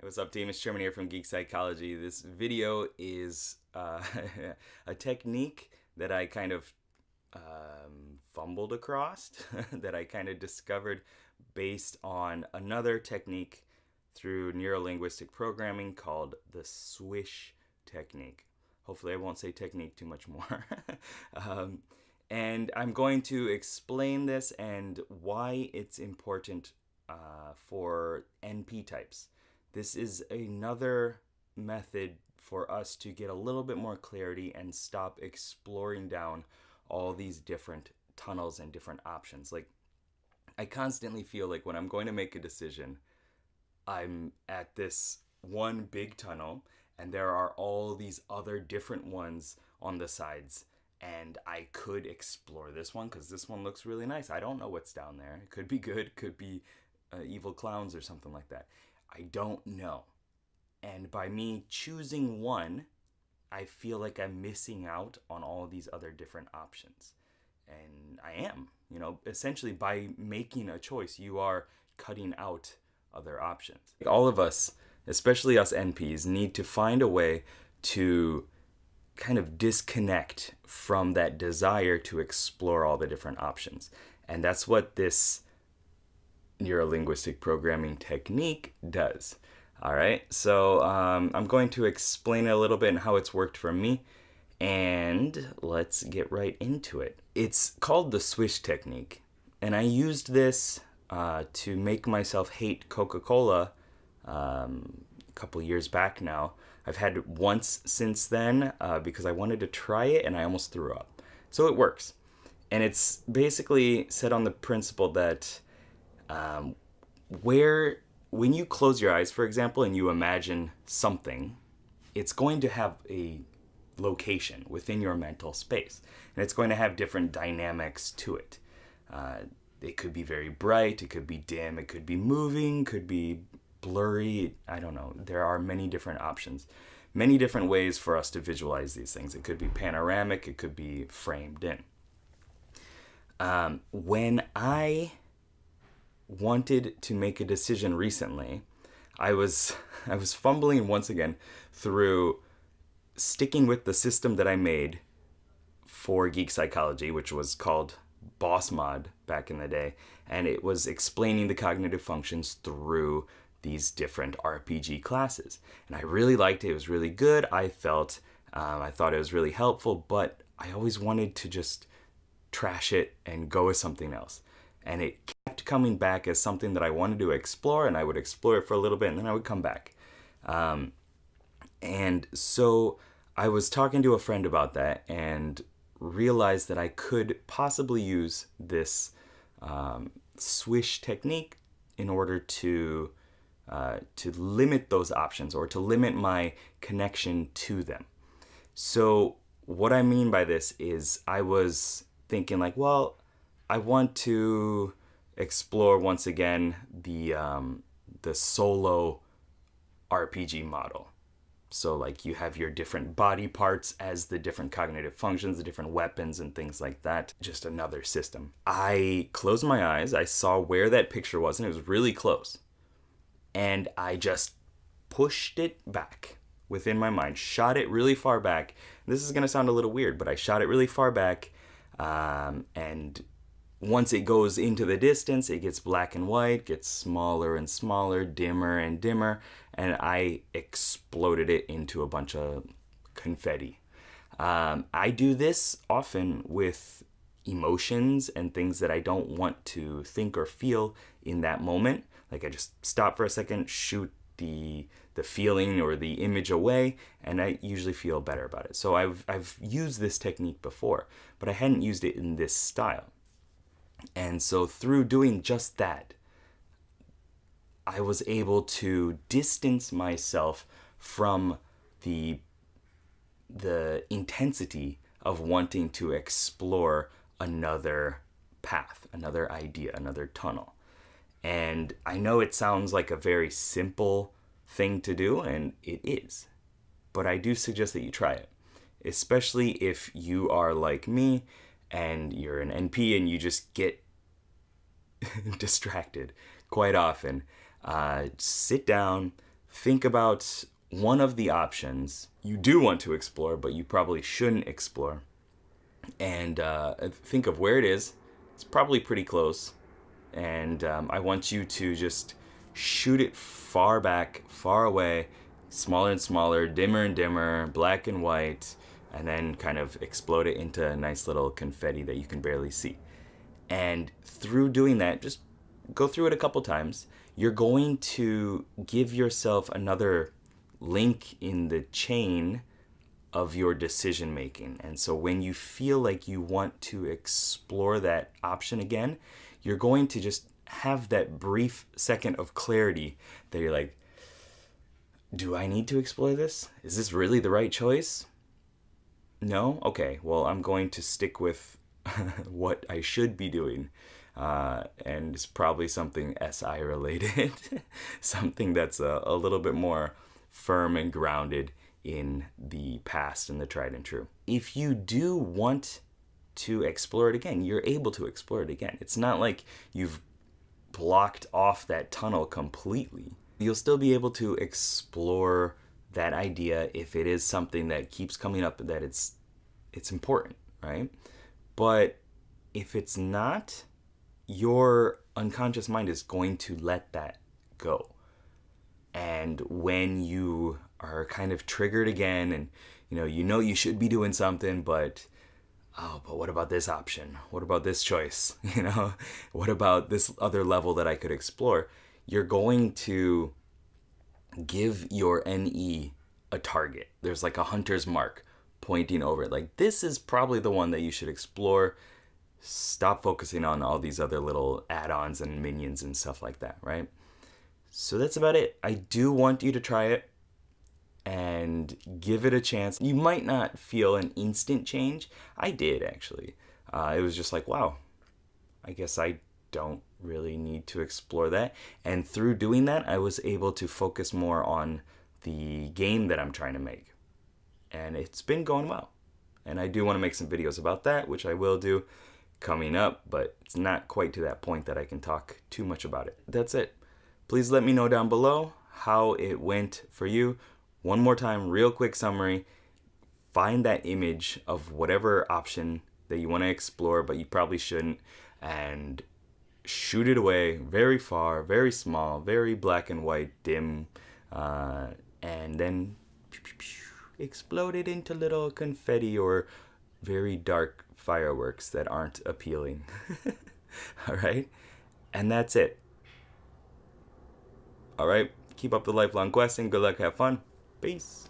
What's up, team? It's Sherman here from Geek Psychology. This video is a technique that I kind of fumbled across, that I kind of discovered based on another technique through neurolinguistic programming called the swish technique. Hopefully I won't say technique too much more. And I'm going to explain this and why it's important for NP types. This is another method for us to get a little bit more clarity and stop exploring down all these different tunnels and different options. Like, I constantly feel like when I'm going to make a decision, I'm at this one big tunnel and there are all these other different ones on the sides. And I could explore this one because this one looks really nice. I don't know what's down there. It could be good, could be evil clowns or something like that. I don't know. And by me choosing one, I feel like I'm missing out on all these other different options. And I am. Essentially by making a choice, you are cutting out other options. All of us, especially us NPs, need to find a way to kind of disconnect from that desire to explore all the different options. And that's what this neurolinguistic programming technique does. All right, so I'm going to explain it a little bit and how it's worked for me, and let's get right into it. It's called the swish technique, and I used this to make myself hate Coca-Cola a couple years back now. I've had it once since then because I wanted to try it and I almost threw up. So it works. And it's basically set on the principle that when you close your eyes, for example, and you imagine something, it's going to have a location within your mental space. And it's going to have different dynamics to it. It could be very bright, it could be dim, it could be moving, could be blurry. I don't know. There are many different options, many different ways for us to visualize these things. It could be panoramic, it could be framed in. When I wanted to make a decision recently, I was fumbling once again through sticking with the system that I made for Geek Psychology, which was called Boss Mod back in the day, and it was explaining the cognitive functions through these different RPG classes. And I really liked it. It was really good. I thought it was really helpful, but I always wanted to just trash it and go with something else. And it kept coming back as something that I wanted to explore, and I would explore it for a little bit, and then I would come back. And so I was talking to a friend about that and realized that I could possibly use this swish technique in order to limit those options or to limit my connection to them. So what I mean by this is I was thinking like, well, I want to explore once again the solo RPG model. So like you have your different body parts as the different cognitive functions, the different weapons and things like that. Just another system. I closed my eyes, I saw where that picture was, and it was really close. And I just pushed it back within my mind, shot it really far back. This is going to sound a little weird, but I shot it really far back. And once it goes into the distance, it gets black and white, gets smaller and smaller, dimmer and dimmer, and I exploded it into a bunch of confetti. I do this often with emotions and things that I don't want to think or feel in that moment. Like I just stop for a second, shoot the feeling or the image away, and I usually feel better about it. So I've used this technique before, but I hadn't used it in this style. And so through doing just that, I was able to distance myself from the intensity of wanting to explore another path, another idea, another tunnel. And I know it sounds like a very simple thing to do, and it is. But I do suggest that you try it, especially if you are like me and you're an NP and you just get distracted quite often. Sit down, think about one of the options you do want to explore, but you probably shouldn't explore. And think of where it is. It's probably pretty close. And I want you to just shoot it far back, far away, smaller and smaller, dimmer and dimmer, black and white, and then kind of explode it into a nice little confetti that you can barely see. And through doing that, just go through it a couple times. You're going to give yourself another link in the chain of your decision making. And so when you feel like you want to explore that option again, you're going to just have that brief second of clarity that you're like, do I need to explore this? Is this really the right choice? No? Okay, well, I'm going to stick with what I should be doing. And it's probably something SI related, something that's a little bit more firm and grounded in the past and the tried and true. If you do want to explore it again, you're able to explore it again. It's not like you've blocked off that tunnel completely. You'll still be able to explore that idea if it is something that keeps coming up, that it's important, right? But if it's not, your unconscious mind is going to let that go. And when you are kind of triggered again, and you know you should be doing something, but what about this option? What about this choice? What about this other level that I could explore? You're going to give your NE a target. There's like a hunter's mark pointing over it. Like, this is probably the one that you should explore. Stop focusing on all these other little add-ons and minions and stuff like that, right? So that's about it. I do want you to try it and give it a chance. You might not feel an instant change. I did, actually. It was just like, wow, I guess I don't really need to explore that. And through doing that, I was able to focus more on the game that I'm trying to make. And it's been going well. And I do want to make some videos about that, which I will do coming up, but it's not quite to that point that I can talk too much about it. That's it. Please let me know down below how it went for you. One more time, real quick summary. Find that image of whatever option that you want to explore, but you probably shouldn't, and shoot it away very far, very small, very black and white, dim, and then explode it into little confetti or very dark fireworks that aren't appealing. All right? And that's it. All right? Keep up the lifelong questing. Good luck. Have fun. Peace.